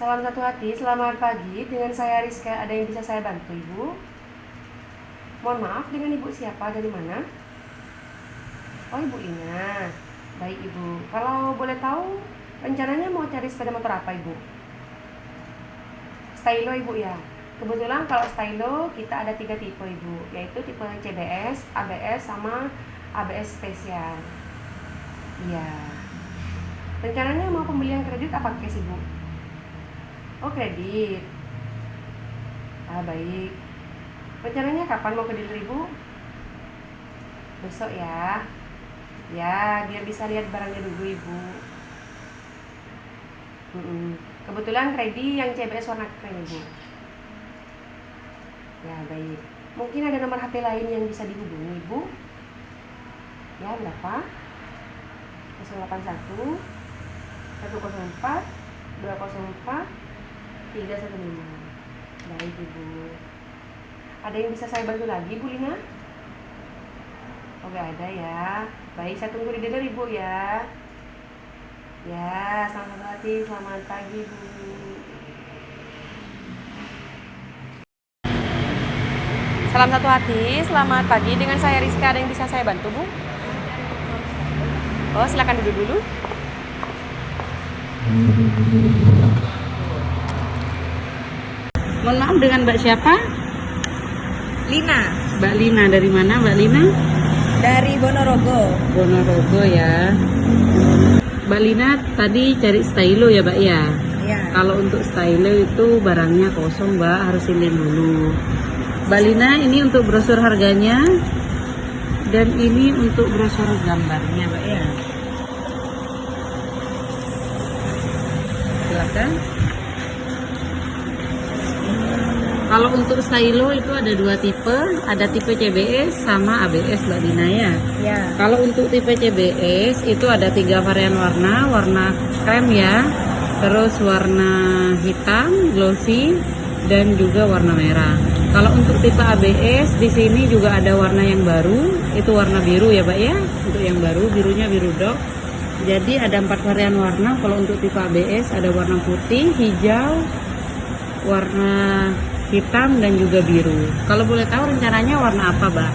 Salam satu hati, selamat pagi. Dengan saya Rizka, ada yang bisa saya bantu, Ibu? Mohon maaf, dengan Ibu siapa? Dari mana? Oh, Ibu Ina. Baik, Ibu. Kalau boleh tahu, rencananya mau cari sepeda motor apa, Ibu? Stylo, Ibu ya? Kebetulan kalau stylo, kita ada 3 tipe, Ibu. Yaitu tipe CBS, ABS, sama ABS spesial. Iya. Rencananya mau pembelian kredit apa cash, Ibu? Oh, kredit. Baik. Rencananya kapan mau ke dealer, Ibu? Besok ya. Ya, biar bisa lihat barangnya dulu, Ibu. Kebetulan ready yang CBS warna krem, Ibu. Ya, baik. Mungkin ada nomor HP lain yang bisa dihubungi, Ibu? Ya, berapa? 081 104 204 315. Baik, Ibu. Ada yang bisa saya bantu lagi, Bu Lina? Oh, gak ada ya. Baik, saya tunggu di dealer, Ibu ya. Ya, selamat pagi, selamat pagi, Bu. Salam satu hati, selamat pagi. Dengan saya Rizka, ada yang bisa saya bantu, Bu? Oh, silakan duduk dulu. Mohon maaf, dengan Mbak siapa? Lina, Mbak Lina, dari mana Mbak Lina? dari Ponorogo. Ponorogo ya. Mbak Lina tadi cari stylo ya, Mbak ya? Ya. Kalau untuk stylo itu barangnya kosong, Mbak, harus sinden dulu. Mbak Lina, ini untuk brosur harganya dan ini untuk brosur gambarnya, Mbak ya. Silakan. Kalau untuk stylo itu ada 2 tipe, ada tipe CBS sama ABS, Mbak Lina ya. Ya. Kalau untuk tipe CBS itu ada 3 varian warna, warna krem ya, terus warna hitam, glossy, dan juga warna merah. Kalau untuk tipe ABS di sini juga ada warna yang baru, itu warna biru ya, Pak ya. Untuk yang baru, birunya biru dok. Jadi ada 4 varian warna. Kalau untuk tipe ABS ada warna putih, hijau, warna hitam, dan juga biru. Kalau boleh tahu rencananya warna apa, Mbak?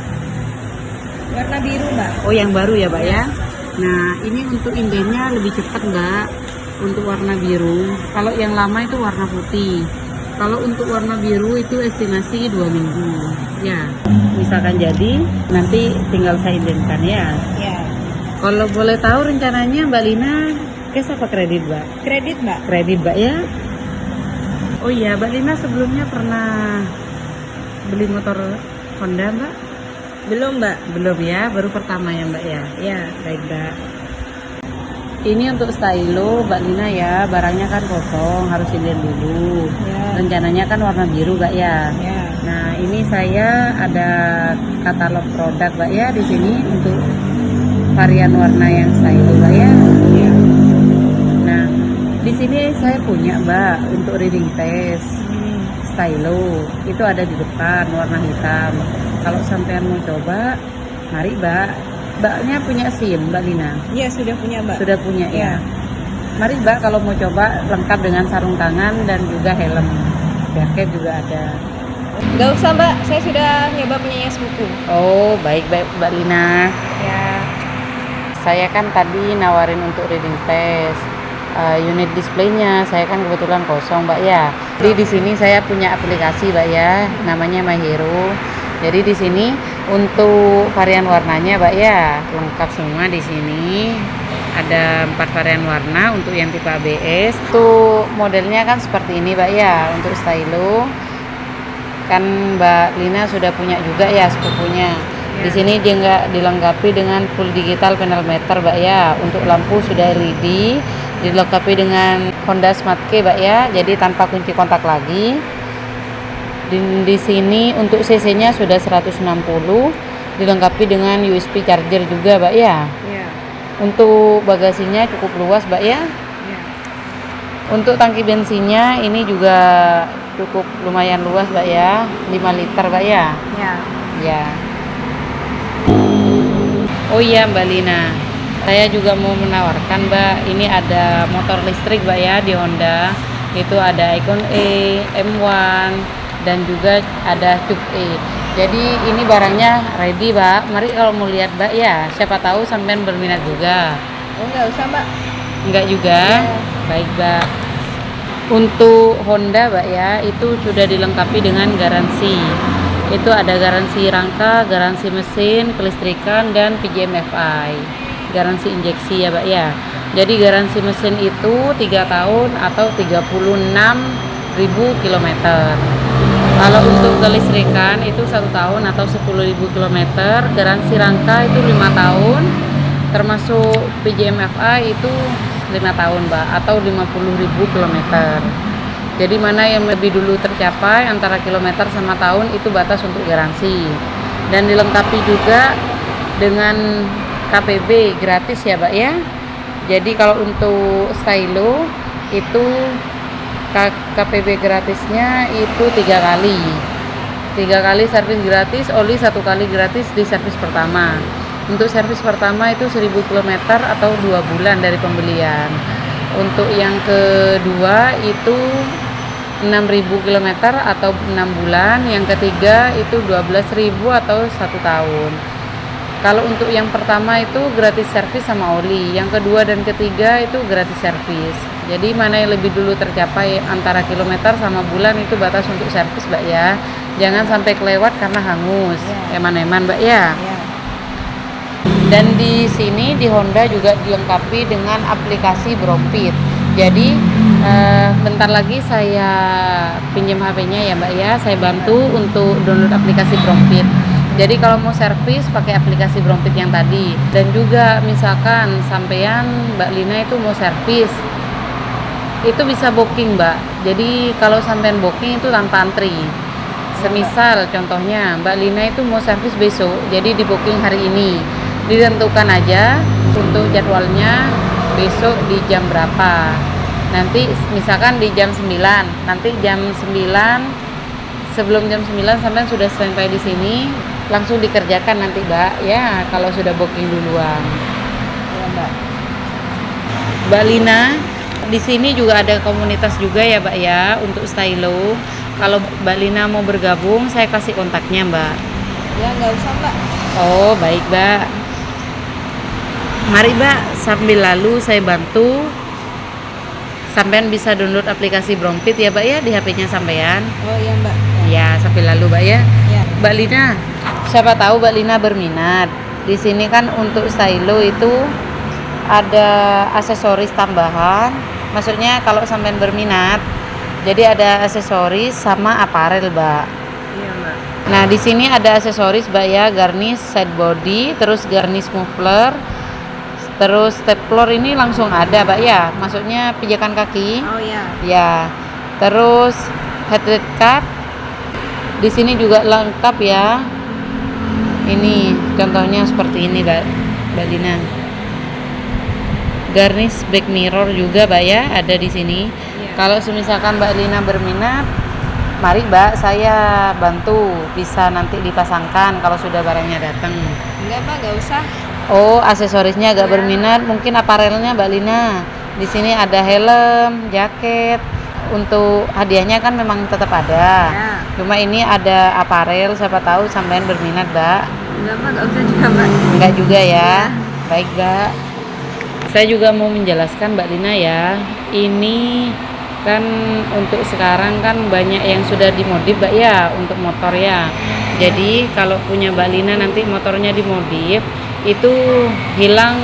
Warna biru, Mbak. Oh, yang baru ya, Mbak ya. Nah, ini untuk indennya lebih cepat, Mbak. Untuk warna biru. Kalau yang lama itu warna putih. Kalau untuk warna biru itu estimasi 2 minggu. Ya, misalkan jadi nanti tinggal saya indenkan ya. Ya. Kalau boleh tahu rencananya Mbak Lina cash apa kredit, Mbak? Kredit, Mbak. Kredit, Mbak ya. Oh iya, Mbak Lina sebelumnya pernah beli motor Honda, Mbak? Belum, Mbak. Belum ya, baru pertama ya, Mbak ya. Ya. Baik, Mbak. Ini untuk stylo Mbak Lina ya, barangnya kan kosong, harus sinden dulu. Ya. Rencananya kan warna biru, Mbak ya. Ya. Nah, ini saya ada katalog produk, Mbak ya, di sini untuk varian warna yang stylo, Mbak ya. Ya. Nah, di sini saya punya, Mbak, untuk reading test stylo. Itu ada di depan warna hitam. Kalau sampean mau coba, mari, Mbak. Mbaknya punya SIM, Mbak Lina? Ya, sudah punya, Mbak. Sudah punya ya. Ya. Mari, Mbak, kalau mau coba lengkap dengan sarung tangan dan juga helm. Jaket juga ada. Nggak usah, Mbak. Saya sudah nyoba punyanya sepupu. Oh, baik-baik, Mbak Lina. Ya. Saya kan tadi nawarin untuk reading test. Unit displaynya saya kan kebetulan kosong, Mbak ya. Jadi di sini saya punya aplikasi, Mbak ya, namanya My Hero. Jadi di sini untuk varian warnanya, Mbak ya, lengkap semua di sini. Ada 4 varian warna untuk yang tipe ABS. Untuk modelnya kan seperti ini, Mbak ya, untuk stylo. Kan Mbak Lina sudah punya juga ya sepupunya. Di sini dia nggak dilengkapi dengan full digital panel meter, Mbak ya. Untuk lampu sudah LED, dilengkapi dengan Honda Smart Key, Mbak ya. Jadi tanpa kunci kontak lagi. Di sini untuk CC-nya sudah 160, dilengkapi dengan USB charger juga, Mbak ya. Ya. Untuk bagasinya cukup luas, Mbak ya. Ya. Untuk tangki bensinnya ini juga cukup lumayan luas, Mbak ya, 5 liter, Mbak ya. Ya. Ya. Oh iya, Mbak Lina, saya juga mau menawarkan, Mbak, ini ada motor listrik, Mbak ya, di Honda. Itu ada Icon E, M1, dan juga ada Cube E. Jadi ini barangnya ready, Mbak. Mari kalau mau lihat, Mbak, ya. Siapa tahu sampean berminat juga. Oh, nggak usah, Mbak. Enggak juga? Iya. Baik, Mbak. Untuk Honda, Mbak, ya, itu sudah dilengkapi dengan garansi. Itu ada garansi rangka, garansi mesin, kelistrikan, dan PGM-FI. Garansi injeksi ya, Mbak, ya. Jadi garansi mesin itu 3 tahun atau 36.000 km. Kalau untuk kelistrikan itu 1 tahun atau 10.000 km. Garansi rangka itu 5 tahun, termasuk PGM-FI itu 5 tahun, Mbak, atau 50.000 km. Jadi mana yang lebih dulu tercapai antara kilometer sama tahun itu batas untuk garansi. Dan dilengkapi juga dengan KPB gratis ya, Mbak, ya. Jadi kalau untuk stylo itu KPB gratisnya itu 3 kali. 3 kali servis gratis, oli 1 kali gratis di servis pertama. Untuk servis pertama itu 1000 km atau 2 bulan dari pembelian. Untuk yang kedua itu 6.000 km atau 6 bulan. Yang ketiga itu 12.000 atau 1 tahun. Kalau untuk yang pertama itu gratis servis sama oli. Yang kedua dan ketiga itu gratis servis. Jadi mana yang lebih dulu tercapai antara kilometer sama bulan itu batas untuk servis, Mbak, ya. Jangan sampai kelewat karena hangus. Eman-eman, Mbak, ya. Dan di sini di Honda juga dilengkapi dengan aplikasi Brompit. Jadi bentar lagi saya pinjam HP-nya ya, Mbak, ya. Saya bantu untuk download aplikasi Brompit. Jadi kalau mau servis pakai aplikasi Brompit yang tadi. Dan juga misalkan sampean Mbak Lina itu mau servis, itu bisa booking, Mbak. Jadi kalau sampean booking itu tanpa antri. Semisal contohnya Mbak Lina itu mau servis besok, jadi di booking hari ini. Ditentukan aja untuk jadwalnya besok di jam berapa. Nanti misalkan di jam 9, nanti jam 9, sebelum jam 9 sampai sudah standby di sini, langsung dikerjakan nanti, Mbak, ya, kalau sudah booking duluan. Ya, Mbak. Mbak Lina, di sini juga ada komunitas juga ya, Mbak, ya, untuk stylo. Kalau Mbak Lina mau bergabung, saya kasih kontaknya, Mbak. Ya, nggak usah, Mbak. Oh, baik, Mbak. Mari, Mbak, sambil lalu saya bantu. Sampean bisa download aplikasi Brompit ya, Mbak, ya, di HP-nya sampean. Oh iya, Mbak. Ya, sambil lalu, Mbak, ya. Ya. Mbak Lina, siapa tahu Mbak Lina berminat. Di sini kan untuk stylo itu ada aksesoris tambahan. Maksudnya kalau sampean berminat, jadi ada aksesoris sama aparel, Mbak. Iya, Mbak. Nah, di sini ada aksesoris, Mbak, ya, garnish side body, terus garnish muffler, terus stapler ini langsung ada, Mbak, ya. Maksudnya pijakan kaki. Oh iya. Ya. Terus headlight card. Di sini juga lengkap ya. Ini contohnya seperti ini, Mbak Lina. Garnish back mirror juga, Mbak, ya, ada di sini. Iya. Kalau misalkan Mbak Lina berminat, mari, Mbak, saya bantu. Bisa nanti dipasangkan kalau sudah barangnya datang. Enggak, Mbak, nggak usah. Oh, aksesorisnya agak berminat, mungkin aparelnya Mbak Lina. Di sini ada helm, jaket. Untuk hadiahnya kan memang tetap ada. Ya. Cuma ini ada aparel, siapa tahu sampean berminat, Mbak. Enggak, Mbak, nggak usah juga, Mbak. Enggak juga ya. Baik, Mbak. Saya juga mau menjelaskan, Mbak Lina, ya. Ini kan untuk sekarang kan banyak yang sudah dimodif, Mbak, ya, untuk motor ya. Jadi kalau punya Mbak Lina nanti motornya dimodif, itu hilang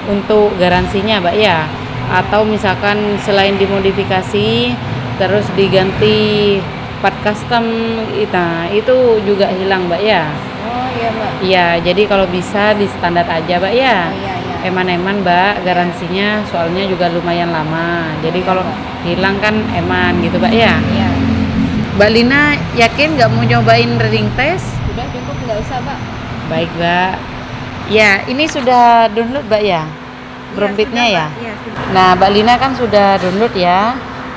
untuk garansinya, Mbak, ya. Atau misalkan selain dimodifikasi terus diganti part custom, itu juga hilang, Mbak, ya. Oh iya, Mbak. Iya, jadi kalau bisa di standar aja, Mbak, ya. Oh iya, iya. Eman-eman, Mbak, garansinya soalnya juga lumayan lama. Jadi kalau hilang kan eman gitu, Mbak, ya. Iya. Mbak Lina yakin nggak mau nyobain riding test? Sudah cukup, nggak usah, Mbak. Baik, Mbak. Ya, ini sudah download, Mbak, ya? Brompitnya Iya, ya? sudah, Mbak. Iya, sudah. Nah, Mbak Lina kan sudah download ya.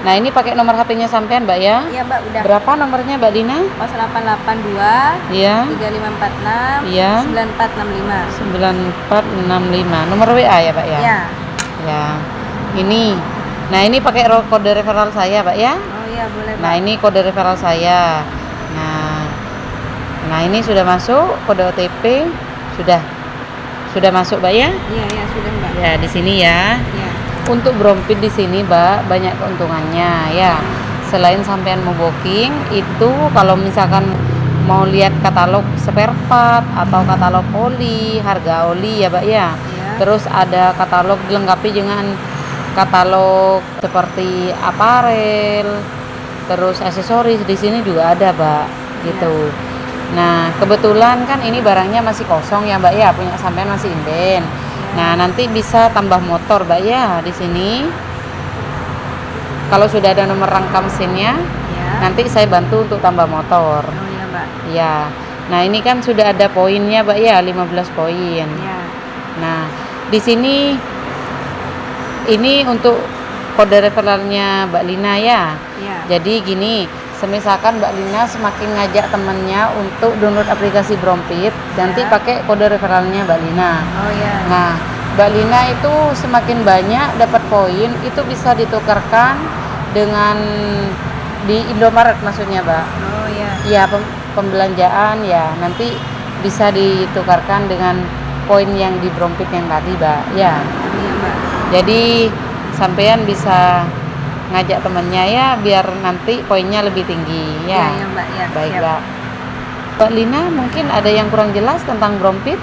Nah, ini pakai nomor HP-nya sampean, Mbak, ya? Iya, Mbak, udah. Berapa nomornya, Mbak Lina? 0882 Iya. 3546 Iya. 9465. 9465. Nomor WA ya, Pak, ya? Iya. Ya. Ini Nah, ini pakai kode referral saya, Pak ya. Oh iya, boleh, Pak. Nah, ini kode referral saya. Nah, ini sudah masuk kode OTP, sudah masuk, Mbak ya. Iya, iya, sudah, Mbak. Ya, di sini ya. Iya. Untuk Brompit di sini, Mbak, banyak keuntungannya ya. Selain sampean mau booking, itu kalau misalkan mau lihat katalog spare part atau katalog oli, harga oli ya, Mbak ya. Iya. Terus ada katalog dilengkapi dengan katalog seperti aparel, terus aksesoris di sini juga ada, Mbak, gitu. Nah, kebetulan kan ini barangnya masih kosong ya, Mbak ya, punya sampean masih inden. Nah, nanti bisa tambah motor, Mbak ya, di sini. Kalau sudah ada nomor rangka mesinnya, Iya. nanti saya bantu untuk tambah motor. Oh iya, Mbak. Ya. Nah, ini kan sudah ada poinnya, Mbak ya, 15 poin. Iya. Nah, di sini ini untuk kode referralnya Mbak Lina ya. Iya. Jadi gini, semisalkan Mbak Lina semakin ngajak temennya untuk download aplikasi Brompit, nanti Ya. pakai kode referralnya Mbak Lina. Oh iya. Nah, Mbak Lina itu semakin banyak dapat poin, itu bisa ditukarkan dengan di Indomaret maksudnya, Mbak. Oh iya. Ya, pembelanjaan ya, nanti bisa ditukarkan dengan poin yang di Brompit yang tadi, Mbak. Ya. Oh iya, Mbak. Jadi sampean bisa ngajak temennya ya biar nanti poinnya lebih tinggi Iya, ya. iya, Mbak. Ya. Baik, Siap. Mbak. Mbak Lina, mungkin ada yang kurang jelas tentang Brompit?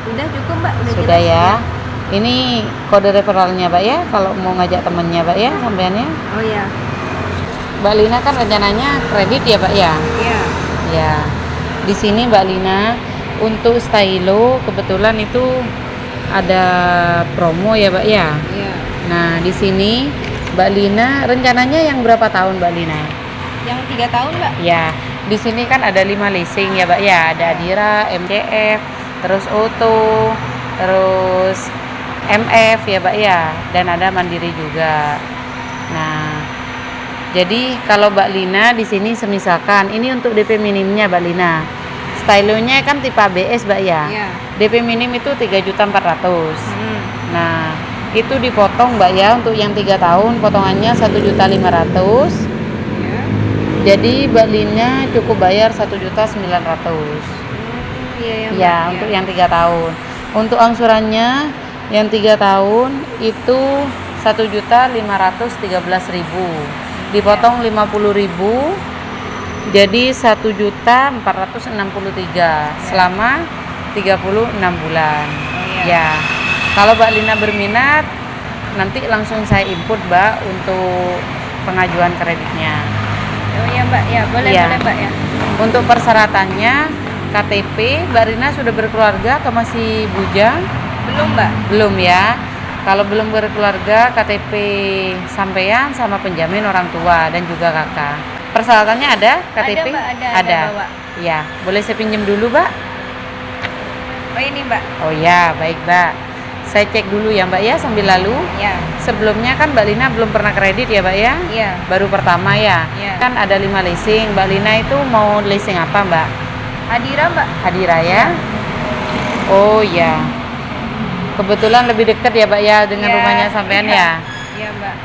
Udah cukup, Mbak. Udah Sudah jelas. ya. Ini kode referralnya, Mbak ya, kalau mau ngajak temennya, Mbak ya, sampeannya. Oh iya. Mbak Lina kan rencananya kredit ya, Mbak ya. Iya. Ya. Di sini Mbak Lina untuk stylo kebetulan itu ada promo ya, Mbak ya. Iya. Nah, di sini Mbak Lina rencananya yang berapa tahun, Mbak Lina? Yang 3 tahun, Mbak. Ya, di sini kan ada 5 leasing ya, Mbak ya. Ada Adira, MCF, terus Auto, terus MF ya, Mbak ya, dan ada Mandiri juga. Nah, jadi kalau Mbak Lina di sini semisalkan ini untuk DP minimnya Mbak Lina. Stylonya kan tipe ABS, Mbak ya. Iya. DP minim itu 3.400.000. Hmm. Nah, itu dipotong, Mbak ya, untuk yang 3 tahun potongannya 1.500.000. Iya. Jadi Mbak Lina cukup bayar 1.900.000. Iya, ya, Mbak. Ya, untuk yang 3 tahun. Untuk angsurannya yang 3 tahun itu 1.513.000. Dipotong 50.000 jadi 1.463.000 selama 36 bulan. Oh, iya. Ya. Kalau Mbak Lina berminat nanti langsung saya input, Mbak, untuk pengajuan kreditnya. Oh iya, Mbak. Ya, boleh, Iya. boleh, Mbak ya. Untuk persyaratannya KTP, Mbak Rina sudah berkeluarga atau masih bujang? Belum, Mbak. Belum ya. Kalau belum berkeluarga, KTP sampean sama penjamin orang tua dan juga kakak. Persyaratannya ada KTP? Mbak, ada bawa. Ya, boleh saya pinjam dulu, Mbak? Oh ini, Mbak. Oh ya, baik, Mbak. Saya cek dulu ya, Mbak ya, sambil lalu. Ya. Sebelumnya kan Mbak Lina belum pernah kredit ya, Mbak ya? Iya. Baru pertama ya. Iya. Kan ada 5 leasing. Mbak Lina itu mau leasing apa, Mbak? Adira, Mbak. Hadira ya? Oh ya. Kebetulan lebih dekat ya, Mbak ya, dengan Iya, rumahnya sampean iya. ya. Iya, Mbak.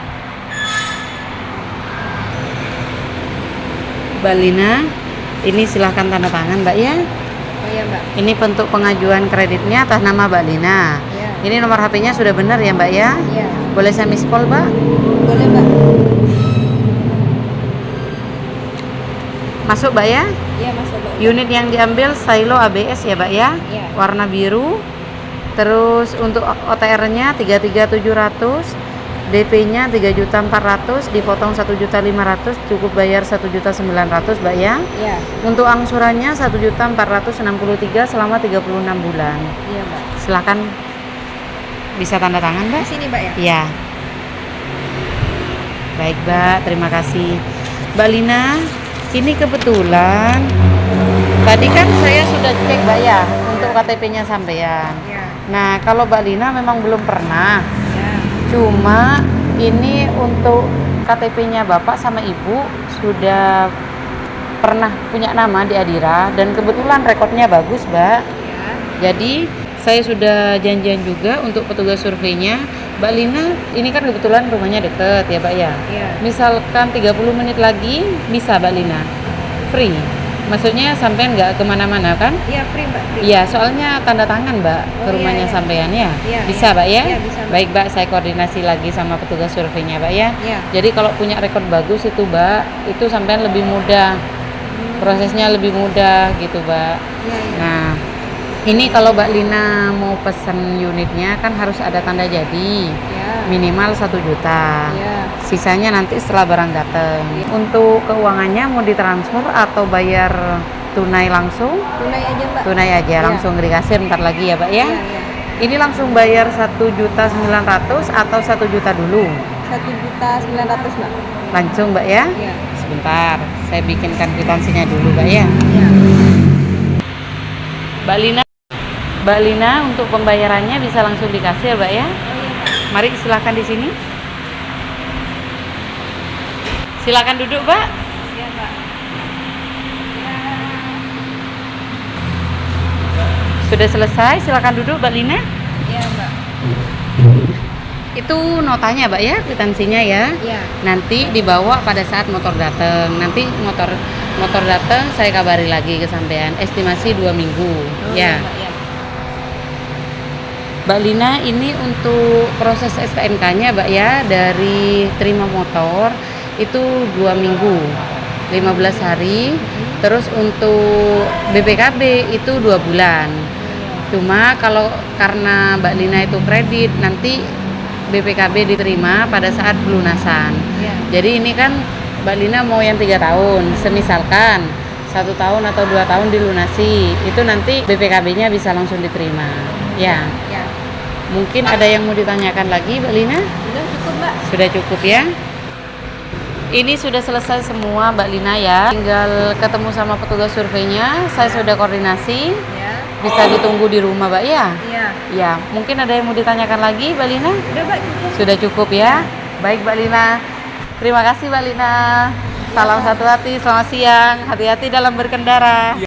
Mbak Lina, ini silahkan tanda tangan, Mbak ya. Oh iya, Mbak. Ini bentuk pengajuan kreditnya atas nama Mbak Lina. Iya. Ini nomor HP-nya sudah benar ya, Mbak ya? Iya. Boleh saya miss call, Mbak? Boleh, Mbak. Masuk, Mbak ya? Iya, masuk, Mbak. Unit yang diambil stylo ABS ya, Mbak ya? Iya. Warna biru. Terus untuk OTR-nya 33.700, DP-nya 3.400.000, dipotong 1.500.000, cukup bayar 1.900.000, Mbak ya. Iya. Untuk angsurannya 1.463 selama 36 bulan. Iya, Mbak. Silakan bisa tanda tangan, Mbak. Di sini, Mbak ya. Iya. Baik, Mbak, terima kasih. Mbak Lina, ini kebetulan tadi kan saya sudah cek, Mbak ya, untuk KTP-nya sampean. Iya. Nah, kalau Mbak Lina memang belum pernah. Iya. Cuma ini untuk KTP-nya Bapak sama Ibu sudah pernah punya nama di Adira dan kebetulan rekodnya bagus, Mbak. Iya. Jadi saya sudah janjian juga untuk petugas surveinya Mbak Lina, ini kan kebetulan rumahnya deket ya Mbak ya. Iya. Misalkan 30 menit lagi bisa Mbak Lina? Free? Maksudnya sampean nggak kemana-mana kan? Iya, free Mbak. Free. Iya, soalnya tanda tangan Mbak ke Oh, rumahnya iya, iya. sampean ya. Iya, Bisa iya. Mbak ya? Iya, bisa, Mbak. Baik Mbak, saya koordinasi lagi sama petugas surveinya Mbak ya. Iya. Jadi kalau punya rekod bagus itu Mbak, itu sampean lebih mudah. Prosesnya lebih mudah gitu Mbak. Iya, iya. Nah, ini kalau Mbak Lina mau pesen unitnya kan harus ada tanda jadi. Iya. Minimal 1 juta. Iya. Sisanya nanti setelah barang datang. Untuk keuangannya mau ditransfer atau bayar tunai langsung? Tunai aja Mbak. Tunai aja, Iya. langsung di kasir ntar lagi ya Mbak ya. Iya, iya. Ini langsung bayar 1.900.000 atau 1 juta dulu? 1.900.000 Mbak. Langsung Mbak ya? Iya. Sebentar, saya bikinkan kwitansinya dulu Mbak ya. Iya. Mbak Lina untuk pembayarannya bisa langsung di kasir Mbak ya. Mari silakan di sini. Silakan duduk Mbak. Iya Mbak. Sudah selesai, silakan duduk Mbak Lina. Iya Mbak. Itu notanya Mbak ya, kwitansinya ya. Iya. Nanti dibawa pada saat motor datang. Nanti motor datang saya kabari lagi ke sampean. Estimasi 2 minggu. Oh, Ya. Mbak, ya. Mbak Lina, ini untuk proses STNK-nya Mbak ya, dari terima motor itu 2 minggu, 15 hari. Terus untuk BPKB itu 2 bulan. Cuma kalau karena Mbak Lina itu kredit, nanti BPKB diterima pada saat pelunasan. Iya. Jadi ini kan Mbak Lina mau yang 3 tahun, semisalkan 1 tahun atau 2 tahun dilunasi, itu nanti BPKB-nya bisa langsung diterima. Ya, Ya. mungkin ada yang mau ditanyakan lagi Mbak Lina? Sudah cukup Mbak. Sudah cukup ya? Ini sudah selesai semua Mbak Lina ya. Tinggal ketemu sama petugas surveinya, saya sudah koordinasi. Ya. Bisa ditunggu di rumah Mbak ya? Iya. Ya, mungkin ada yang mau ditanyakan lagi Mbak Lina? Udah Mbak cukup. Sudah cukup ya? Baik Mbak Lina. Terima kasih Mbak Lina. Salam satu hati, selamat siang. Hati-hati dalam berkendara.